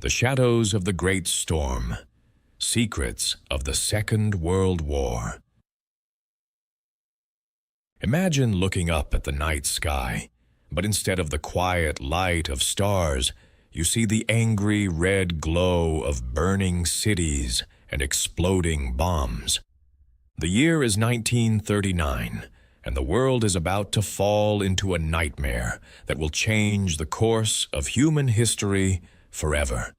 The Shadows of the Great Storm. Secrets of the Second World War. Imagine looking up at the night sky, but instead of the quiet light of stars, you see the angry red glow of burning cities and exploding bombs. The year is 1939, and the world is about to fall into a nightmare that will change the course of human history forever.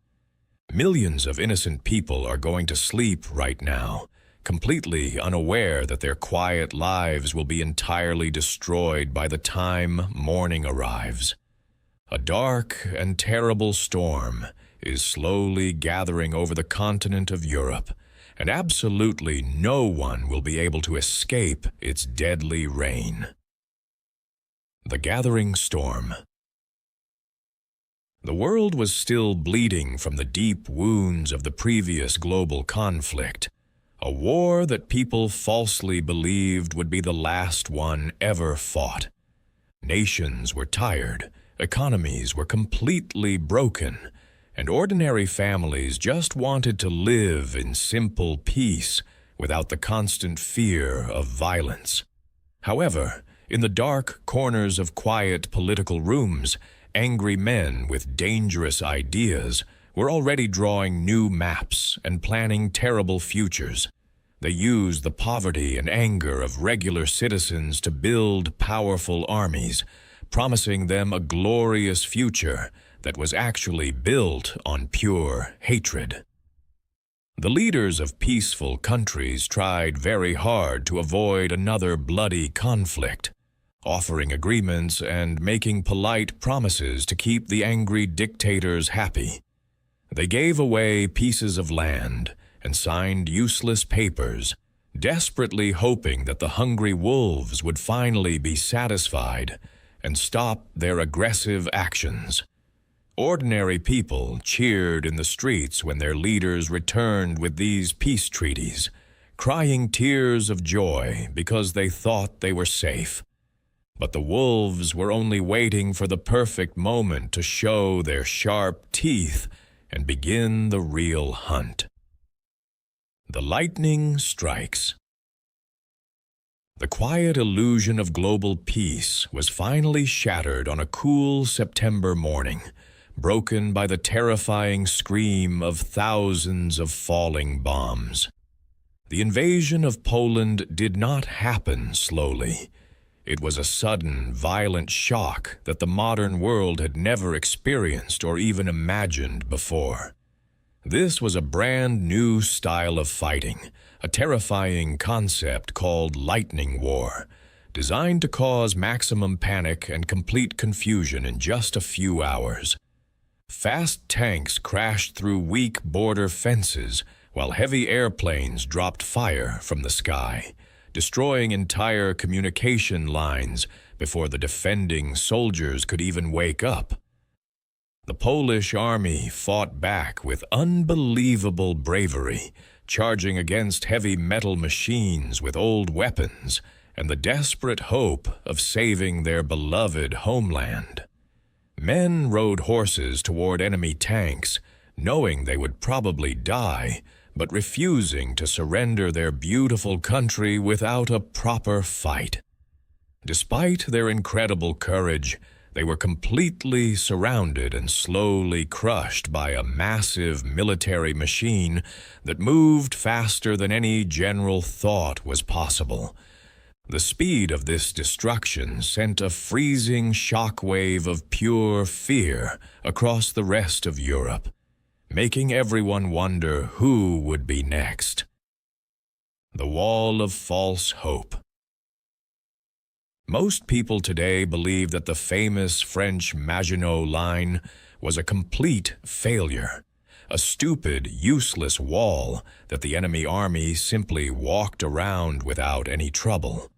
Millions of innocent people are going to sleep right now, completely unaware that their quiet lives will be entirely destroyed by the time morning arrives. A dark and terrible storm is slowly gathering over the continent of Europe, and absolutely no one will be able to escape its deadly rain. The Gathering Storm. The world was still bleeding from the deep wounds of the previous global conflict, a war that people falsely believed would be the last one ever fought. Nations were tired, economies were completely broken, and ordinary families just wanted to live in simple peace without the constant fear of violence. However, in the dark corners of quiet political rooms, angry men with dangerous ideas were already drawing new maps and planning terrible futures. They used the poverty and anger of regular citizens to build powerful armies, promising them a glorious future that was actually built on pure hatred. The leaders of peaceful countries tried very hard to avoid another bloody conflict, offering agreements and making polite promises to keep the angry dictators happy. They gave away pieces of land and signed useless papers, desperately hoping that the hungry wolves would finally be satisfied and stop their aggressive actions. Ordinary people cheered in the streets when their leaders returned with these peace treaties, crying tears of joy because they thought they were safe. But the wolves were only waiting for the perfect moment to show their sharp teeth and begin the real hunt. The lightning strikes. The quiet illusion of global peace was finally shattered on a cool September morning, broken by the terrifying scream of thousands of falling bombs. The invasion of Poland did not happen slowly. It was a sudden, violent shock that the modern world had never experienced or even imagined before. This was a brand new style of fighting, a terrifying concept called lightning war, designed to cause maximum panic and complete confusion in just a few hours. Fast tanks crashed through weak border fences, while heavy airplanes dropped fire from the sky, destroying entire communication lines before the defending soldiers could even wake up. The Polish army fought back with unbelievable bravery, charging against heavy metal machines with old weapons and the desperate hope of saving their beloved homeland. Men rode horses toward enemy tanks, knowing they would probably die, but refusing to surrender their beautiful country without a proper fight. Despite their incredible courage, they were completely surrounded and slowly crushed by a massive military machine that moved faster than any general thought was possible. The speed of this destruction sent a freezing shockwave of pure fear across the rest of Europe, making everyone wonder who would be next. The Wall of False Hope. Most people today believe that the famous French Maginot Line was a complete failure, a stupid, useless wall that the enemy army simply walked around without any trouble.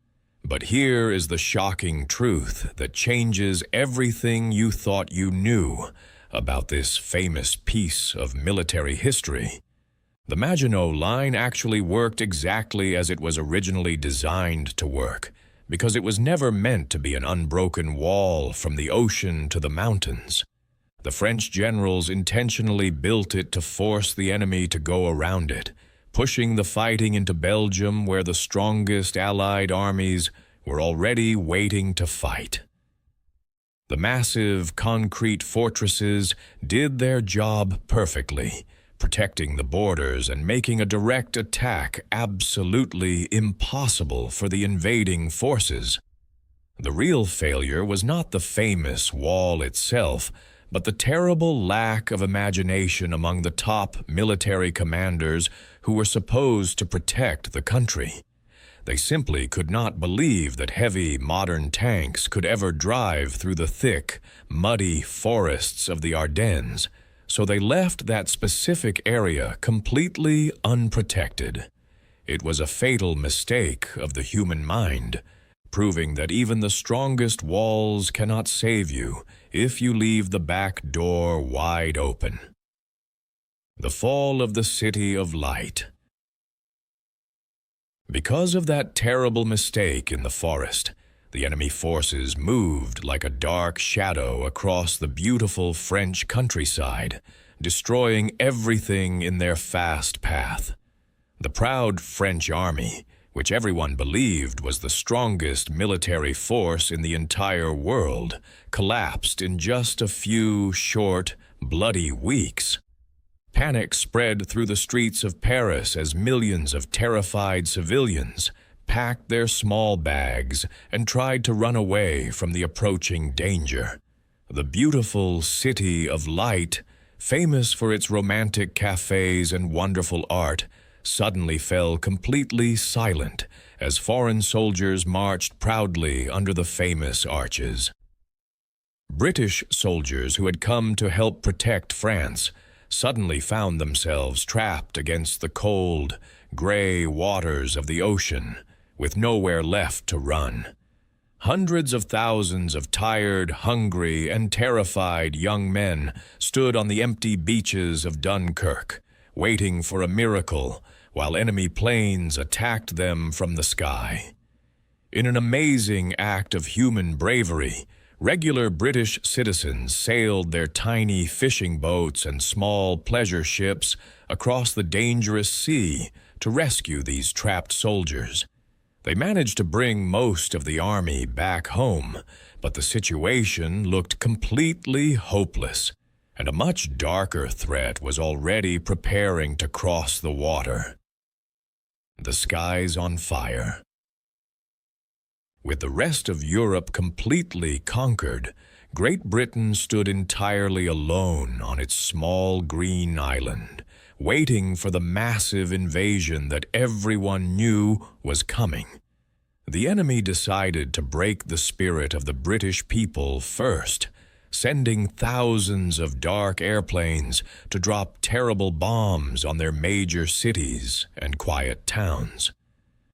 But here is the shocking truth that changes everything you thought you knew about this famous piece of military history. The Maginot Line actually worked exactly as it was originally designed to work, because it was never meant to be an unbroken wall from the ocean to the mountains. The French generals intentionally built it to force the enemy to go around it, pushing the fighting into Belgium where the strongest Allied armies were already waiting to fight. The massive concrete fortresses did their job perfectly, protecting the borders and making a direct attack absolutely impossible for the invading forces. The real failure was not the famous wall itself, but the terrible lack of imagination among the top military commanders who were supposed to protect the country. They simply could not believe that heavy modern tanks could ever drive through the thick, muddy forests of the Ardennes, so they left that specific area completely unprotected. It was a fatal mistake of the human mind, proving that even the strongest walls cannot save you if you leave the back door wide open. The fall of the City of Light. Because of that terrible mistake in the forest, the enemy forces moved like a dark shadow across the beautiful French countryside, destroying everything in their fast path. The proud French army, which everyone believed was the strongest military force in the entire world, collapsed in just a few short, bloody weeks. Panic spread through the streets of Paris as millions of terrified civilians packed their small bags and tried to run away from the approaching danger. The beautiful City of Light, famous for its romantic cafes and wonderful art, suddenly fell completely silent as foreign soldiers marched proudly under the famous arches. British soldiers who had come to help protect France suddenly found themselves trapped against the cold, gray waters of the ocean, with nowhere left to run. Hundreds of thousands of tired, hungry, and terrified young men stood on the empty beaches of Dunkirk, waiting for a miracle while enemy planes attacked them from the sky. In an amazing act of human bravery, regular British citizens sailed their tiny fishing boats and small pleasure ships across the dangerous sea to rescue these trapped soldiers. They managed to bring most of the army back home, but the situation looked completely hopeless, and a much darker threat was already preparing to cross the water. The skies on fire. With the rest of Europe completely conquered, Great Britain stood entirely alone on its small green island, waiting for the massive invasion that everyone knew was coming. The enemy decided to break the spirit of the British people first, sending thousands of dark airplanes to drop terrible bombs on their major cities and quiet towns.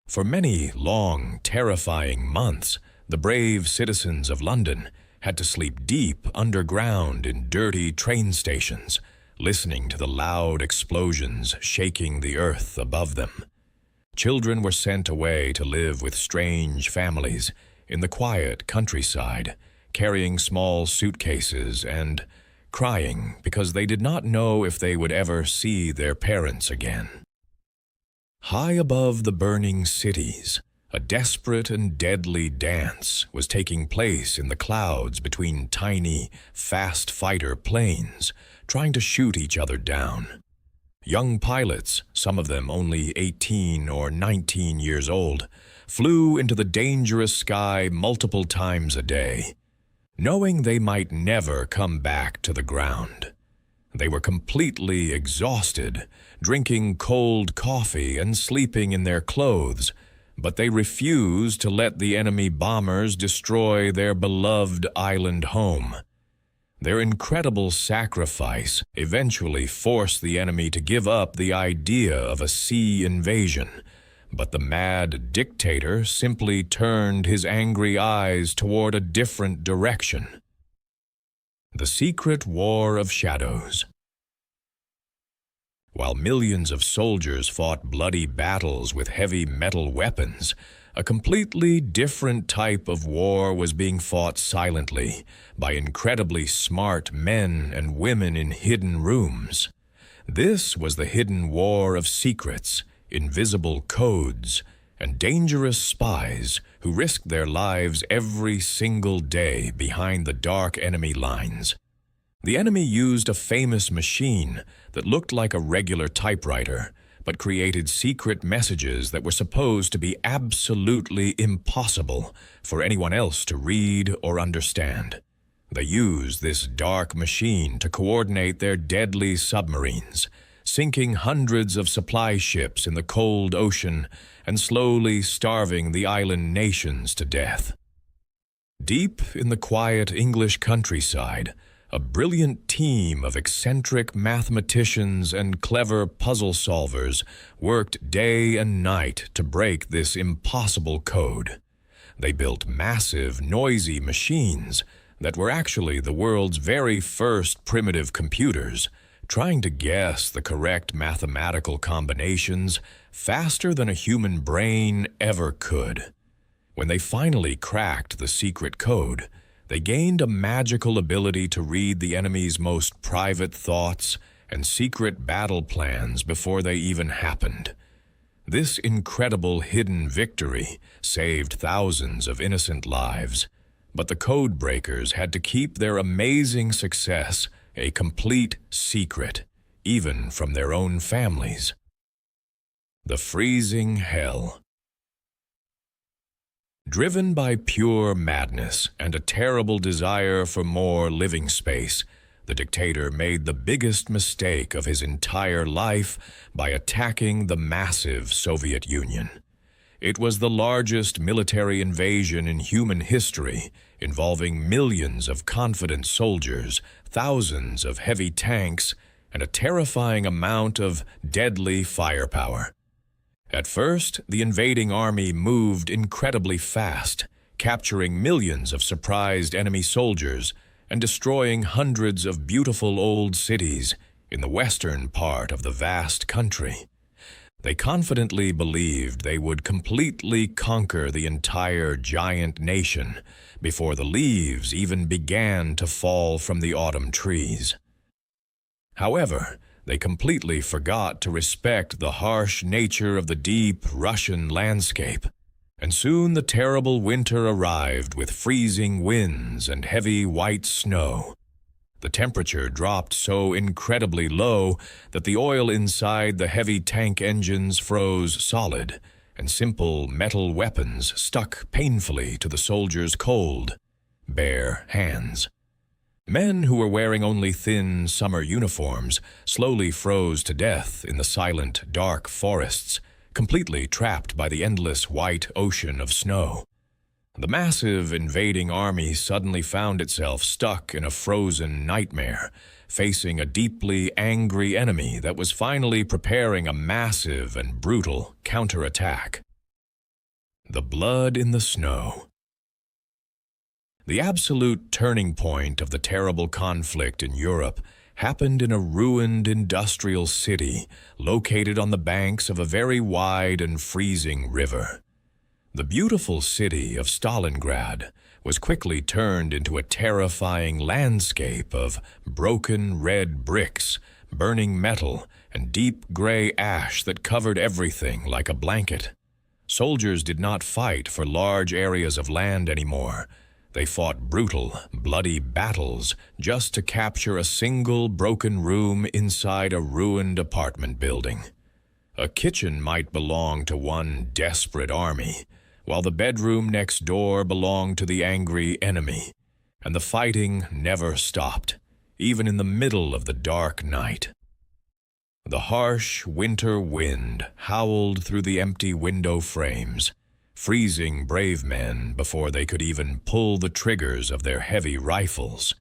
For many long, terrifying months, the brave citizens of London had to sleep deep underground in dirty train stations, listening to the loud explosions shaking the earth above them. Children were sent away to live with strange families in the quiet countryside, carrying small suitcases and crying because they did not know if they would ever see their parents again. High above the burning cities, a desperate and deadly dance was taking place in the clouds between tiny, fast fighter planes, trying to shoot each other down. Young pilots, some of them only 18 or 19 years old, flew into the dangerous sky multiple times a day, knowing they might never come back to the ground. They were completely exhausted, drinking cold coffee and sleeping in their clothes, but they refused to let the enemy bombers destroy their beloved island home. Their incredible sacrifice eventually forced the enemy to give up the idea of a sea invasion, but the mad dictator simply turned his angry eyes toward a different direction. The Secret War of Shadows. While millions of soldiers fought bloody battles with heavy metal weapons, a completely different type of war was being fought silently by incredibly smart men and women in hidden rooms. This was the hidden war of secrets, invisible codes, and dangerous spies who risked their lives every single day behind the dark enemy lines. The enemy used a famous machine that looked like a regular typewriter, but created secret messages that were supposed to be absolutely impossible for anyone else to read or understand. They used this dark machine to coordinate their deadly submarines, sinking hundreds of supply ships in the cold ocean and slowly starving the island nations to death. Deep in the quiet English countryside, a brilliant team of eccentric mathematicians and clever puzzle solvers worked day and night to break this impossible code. They built massive, noisy machines that were actually the world's very first primitive computers, trying to guess the correct mathematical combinations faster than a human brain ever could. When they finally cracked the secret code, they gained a magical ability to read the enemy's most private thoughts and secret battle plans before they even happened. This incredible hidden victory saved thousands of innocent lives, but the code breakers had to keep their amazing success a complete secret, even from their own families. The freezing hell. Driven by pure madness and a terrible desire for more living space, the dictator made the biggest mistake of his entire life by attacking the massive Soviet Union. It was the largest military invasion in human history, involving millions of confident soldiers, thousands of heavy tanks, and a terrifying amount of deadly firepower. At first, the invading army moved incredibly fast, capturing millions of surprised enemy soldiers and destroying hundreds of beautiful old cities in the western part of the vast country. They confidently believed they would completely conquer the entire giant nation before the leaves even began to fall from the autumn trees. However, they completely forgot to respect the harsh nature of the deep Russian landscape, and soon the terrible winter arrived with freezing winds and heavy white snow. The temperature dropped so incredibly low that the oil inside the heavy tank engines froze solid, and simple metal weapons stuck painfully to the soldiers' cold, bare hands. Men who were wearing only thin summer uniforms slowly froze to death in the silent, dark forests, completely trapped by the endless white ocean of snow. The massive invading army suddenly found itself stuck in a frozen nightmare, facing a deeply angry enemy that was finally preparing a massive and brutal counterattack. The blood in the snow. The absolute turning point of the terrible conflict in Europe happened in a ruined industrial city located on the banks of a very wide and freezing river. The beautiful city of Stalingrad was quickly turned into a terrifying landscape of broken red bricks, burning metal, and deep gray ash that covered everything like a blanket. Soldiers did not fight for large areas of land anymore. They fought brutal, bloody battles just to capture a single broken room inside a ruined apartment building. A kitchen might belong to one desperate army, while the bedroom next door belonged to the angry enemy, and the fighting never stopped, even in the middle of the dark night. The harsh winter wind howled through the empty window frames, freezing brave men before they could even pull the triggers of their heavy rifles.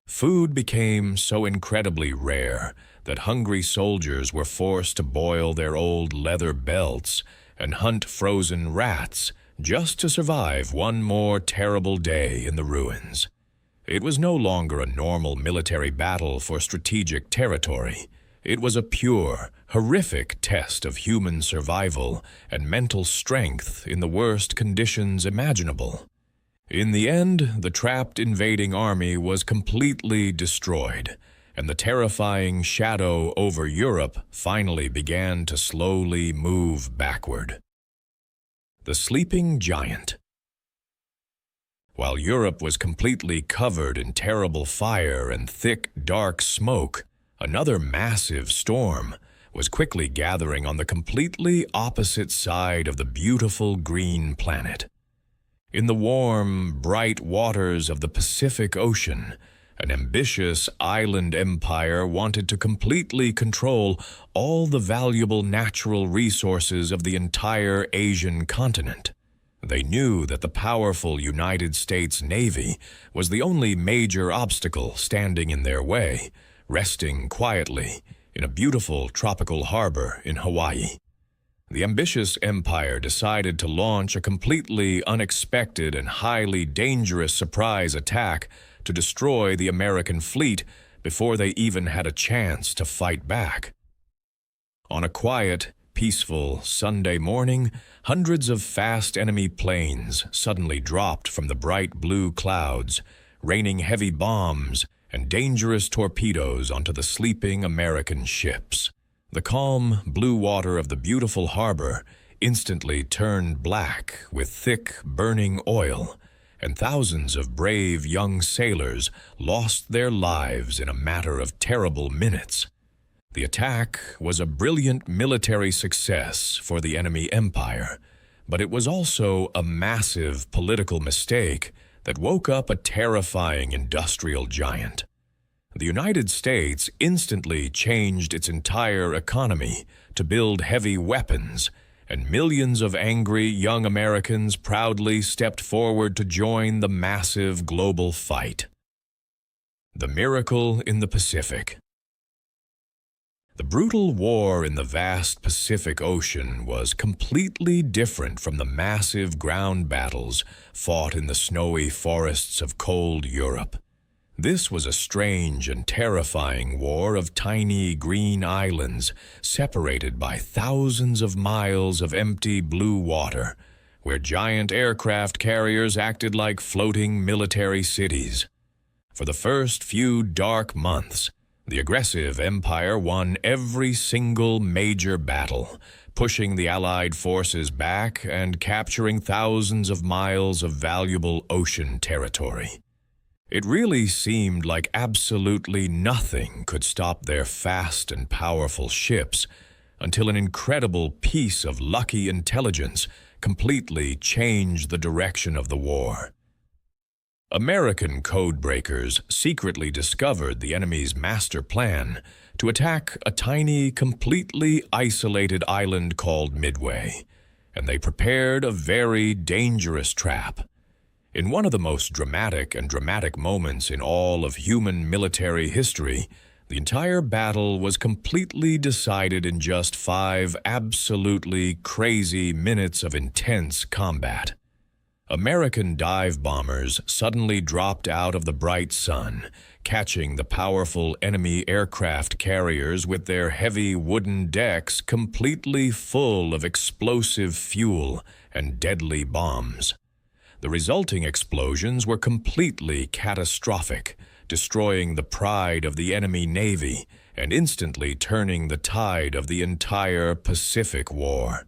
Food became so incredibly rare that hungry soldiers were forced to boil their old leather belts and hunt frozen rats just to survive one more terrible day in the ruins. It was no longer a normal military battle for strategic territory. It was a pure, horrific test of human survival and mental strength in the worst conditions imaginable. In the end, the trapped invading army was completely destroyed, and the terrifying shadow over Europe finally began to slowly move backward. The sleeping giant. While Europe was completely covered in terrible fire and thick, dark smoke, another massive storm was quickly gathering on the completely opposite side of the beautiful green planet. In the warm, bright waters of the Pacific Ocean, an ambitious island empire wanted to completely control all the valuable natural resources of the entire Asian continent. They knew that the powerful United States Navy was the only major obstacle standing in their way, resting quietly in a beautiful tropical harbor in Hawaii. The ambitious empire decided to launch a completely unexpected and highly dangerous surprise attack to destroy the American fleet before they even had a chance to fight back. On a quiet, peaceful Sunday morning, hundreds of fast enemy planes suddenly dropped from the bright blue clouds, raining heavy bombs and dangerous torpedoes onto the sleeping American ships. The calm blue water of the beautiful harbor instantly turned black with thick, burning oil, and thousands of brave young sailors lost their lives in a matter of terrible minutes. The attack was a brilliant military success for the enemy empire, but it was also a massive political mistake that woke up a terrifying industrial giant. The United States instantly changed its entire economy to build heavy weapons, and millions of angry young Americans proudly stepped forward to join the massive global fight. The miracle in the Pacific. The brutal war in the vast Pacific Ocean was completely different from the massive ground battles fought in the snowy forests of cold Europe. This was a strange and terrifying war of tiny green islands separated by thousands of miles of empty blue water, where giant aircraft carriers acted like floating military cities. For the first few dark months, the aggressive empire won every single major battle, pushing the Allied forces back and capturing thousands of miles of valuable ocean territory. It really seemed like absolutely nothing could stop their fast and powerful ships until an incredible piece of lucky intelligence completely changed the direction of the war. American codebreakers secretly discovered the enemy's master plan to attack a tiny, completely isolated island called Midway, and they prepared a very dangerous trap. In one of the most dramatic moments in all of human military history, the entire battle was completely decided in just 5 absolutely crazy minutes of intense combat. American dive bombers suddenly dropped out of the bright sun, catching the powerful enemy aircraft carriers with their heavy wooden decks completely full of explosive fuel and deadly bombs. The resulting explosions were completely catastrophic, destroying the pride of the enemy navy and instantly turning the tide of the entire Pacific War.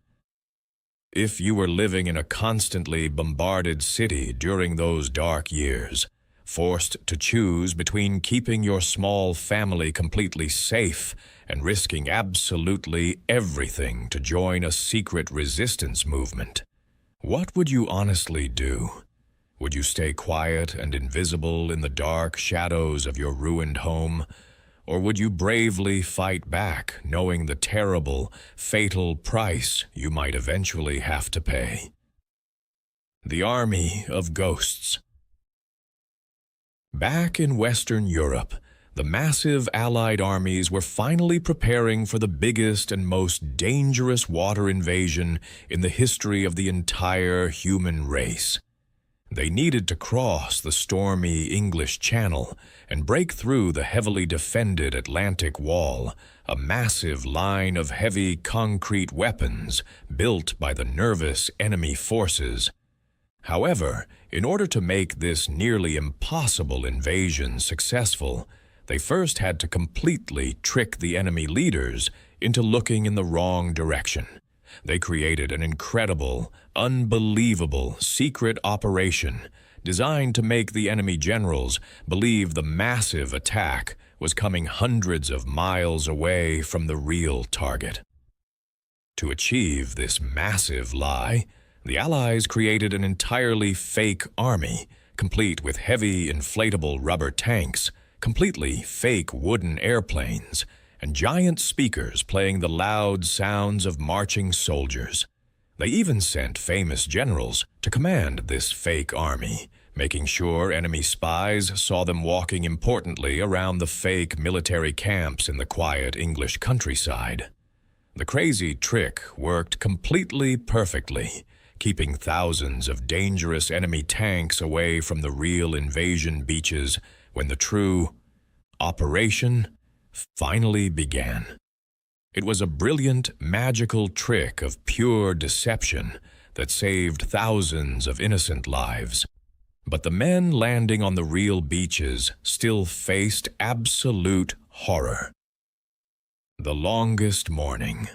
If you were living in a constantly bombarded city during those dark years, forced to choose between keeping your small family completely safe and risking absolutely everything to join a secret resistance movement, what would you honestly do? Would you stay quiet and invisible in the dark shadows of your ruined home? Or would you bravely fight back, knowing the terrible, fatal price you might eventually have to pay? The Army of Ghosts. Back in Western Europe, the massive Allied armies were finally preparing for the biggest and most dangerous water invasion in the history of the entire human race. They needed to cross the stormy English Channel and break through the heavily defended Atlantic Wall, a massive line of heavy concrete weapons built by the nervous enemy forces. However, in order to make this nearly impossible invasion successful, they first had to completely trick the enemy leaders into looking in the wrong direction. They created an incredible, unbelievable secret operation designed to make the enemy generals believe the massive attack was coming hundreds of miles away from the real target. To achieve this massive lie, the Allies created an entirely fake army, complete with heavy inflatable rubber tanks, completely fake wooden airplanes, and giant speakers playing the loud sounds of marching soldiers. They even sent famous generals to command this fake army, making sure enemy spies saw them walking importantly around the fake military camps in the quiet English countryside. The crazy trick worked completely perfectly, keeping thousands of dangerous enemy tanks away from the real invasion beaches when the true operation finally began. It was a brilliant, magical trick of pure deception that saved thousands of innocent lives. But the men landing on the real beaches still faced absolute horror. The longest morning.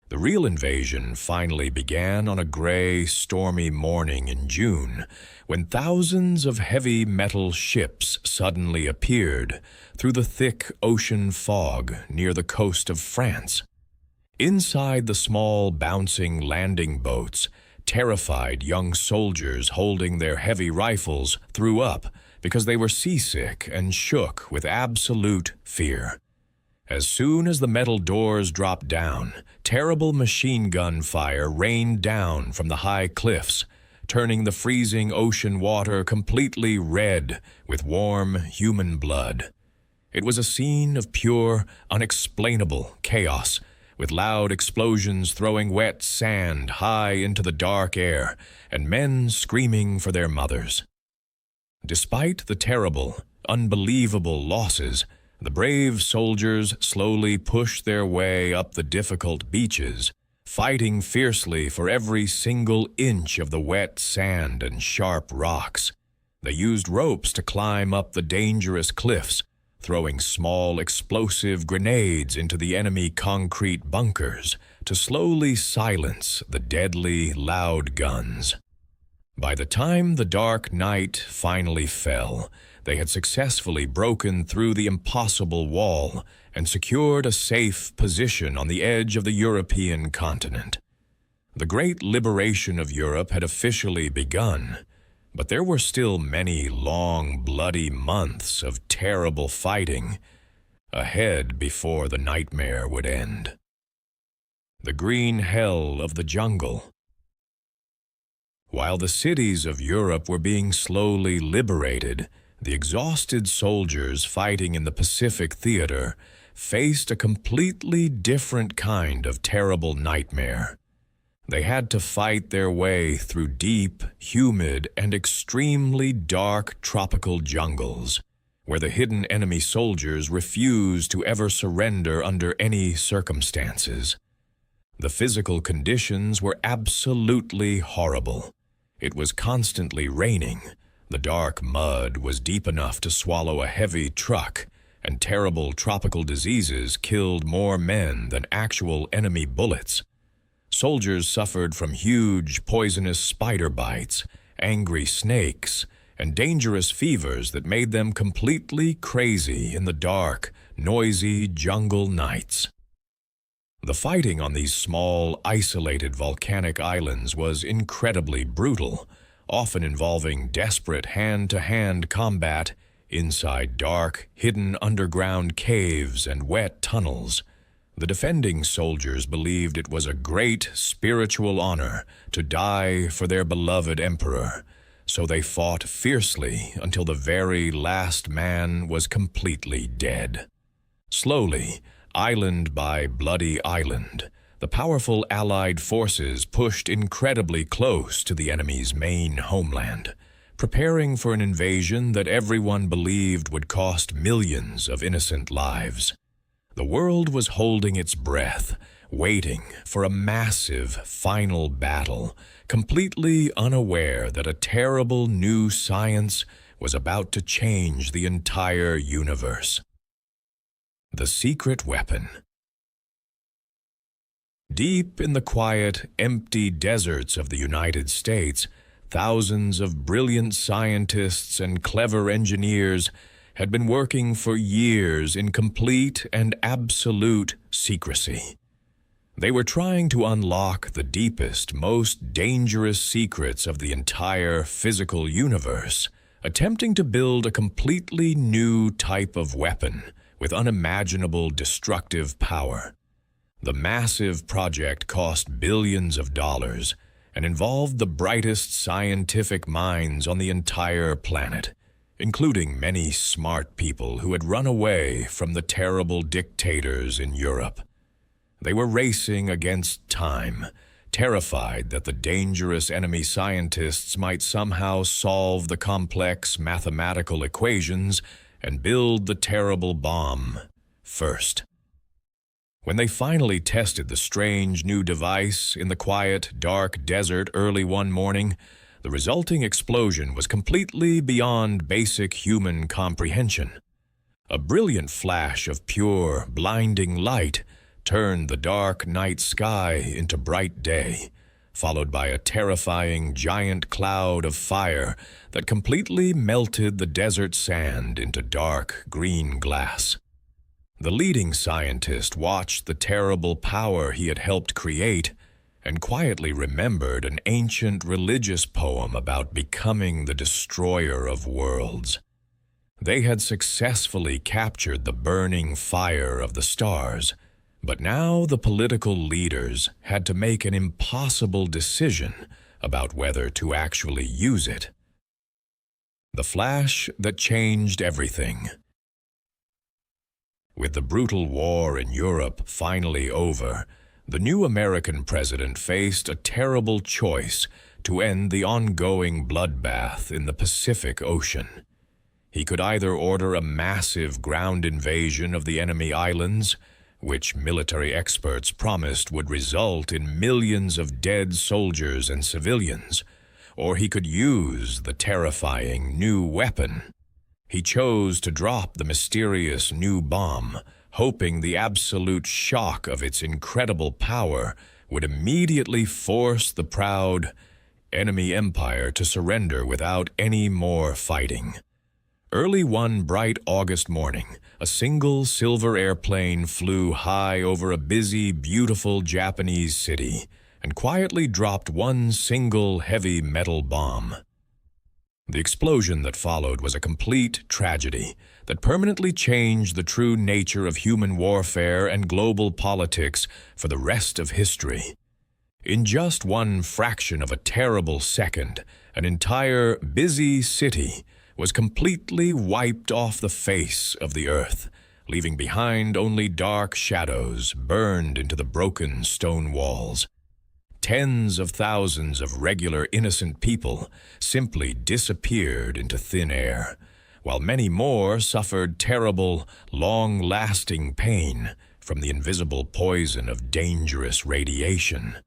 The real invasion finally began on a gray, stormy morning in June, when thousands of heavy metal ships suddenly appeared through the thick ocean fog near the coast of France. Inside the small, bouncing landing boats, terrified young soldiers holding their heavy rifles threw up because they were seasick and shook with absolute fear. As soon as the metal doors dropped down, terrible machine gun fire rained down from the high cliffs, turning the freezing ocean water completely red with warm human blood. It was a scene of pure, unexplainable chaos, with loud explosions throwing wet sand high into the dark air and men screaming for their mothers. Despite the terrible, unbelievable losses, the brave soldiers slowly pushed their way up the difficult beaches, fighting fiercely for every single inch of the wet sand and sharp rocks. They used ropes to climb up the dangerous cliffs, throwing small explosive grenades into the enemy concrete bunkers to slowly silence the deadly, loud guns. By the time the dark night finally fell, they had successfully broken through the impossible wall and secured a safe position on the edge of the European continent. The great liberation of Europe had officially begun, but there were still many long, bloody months of terrible fighting ahead before the nightmare would end. The green hell of the jungle. While the cities of Europe were being slowly liberated, the exhausted soldiers fighting in the Pacific theater faced a completely different kind of terrible nightmare. They had to fight their way through deep, humid, and extremely dark tropical jungles, where the hidden enemy soldiers refused to ever surrender under any circumstances. The physical conditions were absolutely horrible. It was constantly raining. The dark mud was deep enough to swallow a heavy truck, and terrible tropical diseases killed more men than actual enemy bullets. Soldiers suffered from huge, poisonous spider bites, angry snakes, and dangerous fevers that made them completely crazy in the dark, noisy jungle nights. The fighting on these small, isolated volcanic islands was incredibly brutal, often involving desperate hand-to-hand combat inside dark, hidden underground caves and wet tunnels. The defending soldiers believed it was a great spiritual honor to die for their beloved emperor, so they fought fiercely until the very last man was completely dead. Slowly, island by bloody island, the powerful Allied forces pushed incredibly close to the enemy's main homeland, preparing for an invasion that everyone believed would cost millions of innocent lives. The world was holding its breath, waiting for a massive final battle, completely unaware that a terrible new science was about to change the entire universe. The secret weapon. Deep in the quiet, empty deserts of the United States, thousands of brilliant scientists and clever engineers had been working for years in complete and absolute secrecy. They were trying to unlock the deepest, most dangerous secrets of the entire physical universe, attempting to build a completely new type of weapon with unimaginable destructive power. The massive project cost billions of dollars and involved the brightest scientific minds on the entire planet, including many smart people who had run away from the terrible dictators in Europe. They were racing against time, terrified that the dangerous enemy scientists might somehow solve the complex mathematical equations and build the terrible bomb first. When they finally tested the strange new device in the quiet, dark desert early one morning, the resulting explosion was completely beyond basic human comprehension. A brilliant flash of pure, blinding light turned the dark night sky into bright day, followed by a terrifying giant cloud of fire that completely melted the desert sand into dark green glass. The leading scientist watched the terrible power he had helped create and quietly remembered an ancient religious poem about becoming the destroyer of worlds. They had successfully captured the burning fire of the stars, but now the political leaders had to make an impossible decision about whether to actually use it. The flash that changed everything. With the brutal war in Europe finally over, the new American president faced a terrible choice to end the ongoing bloodbath in the Pacific Ocean. He could either order a massive ground invasion of the enemy islands, which military experts promised would result in millions of dead soldiers and civilians, or he could use the terrifying new weapon. He chose to drop the mysterious new bomb, hoping the absolute shock of its incredible power would immediately force the proud enemy empire to surrender without any more fighting. Early one bright August morning, a single silver airplane flew high over a busy, beautiful Japanese city and quietly dropped one single heavy metal bomb. The explosion that followed was a complete tragedy that permanently changed the true nature of human warfare and global politics for the rest of history. In just one fraction of a terrible second, an entire busy city was completely wiped off the face of the earth, leaving behind only dark shadows burned into the broken stone walls. Tens of thousands of regular innocent people simply disappeared into thin air, while many more suffered terrible, long-lasting pain from the invisible poison of dangerous radiation.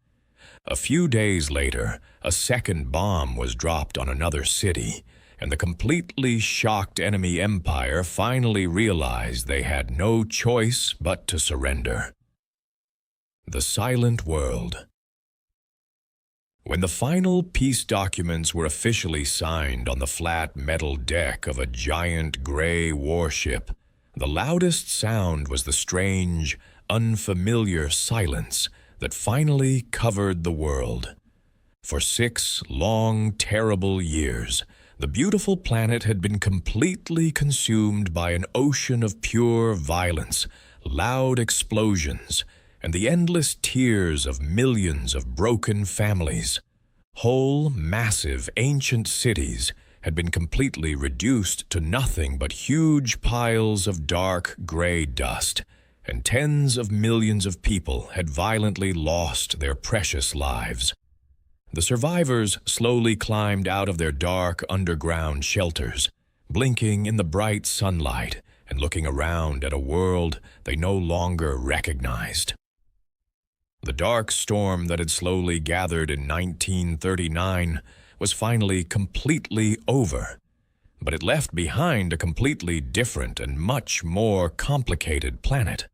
A few days later, a second bomb was dropped on another city, and the completely shocked enemy empire finally realized they had no choice but to surrender. The Silent World. When the final peace documents were officially signed on the flat metal deck of a giant gray warship, the loudest sound was the strange, unfamiliar silence that finally covered the world. For 6 long, terrible years, the beautiful planet had been completely consumed by an ocean of pure violence, loud explosions, and the endless tears of millions of broken families. Whole, massive, ancient cities had been completely reduced to nothing but huge piles of dark gray dust, and tens of millions of people had violently lost their precious lives. The survivors slowly climbed out of their dark underground shelters, blinking in the bright sunlight and looking around at a world they no longer recognized. The dark storm that had slowly gathered in 1939 was finally completely over, but it left behind a completely different and much more complicated planet.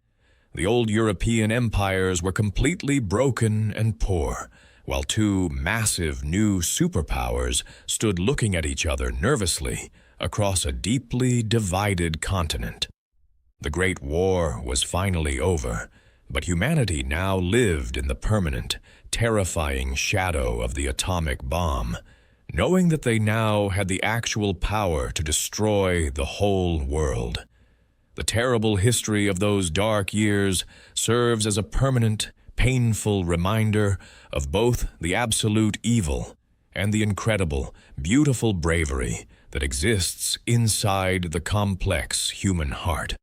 The old European empires were completely broken and poor, while two massive new superpowers stood looking at each other nervously across a deeply divided continent. The Great War was finally over, but humanity now lived in the permanent, terrifying shadow of the atomic bomb, knowing that they now had the actual power to destroy the whole world. The terrible history of those dark years serves as a permanent, painful reminder of both the absolute evil and the incredible, beautiful bravery that exists inside the complex human heart.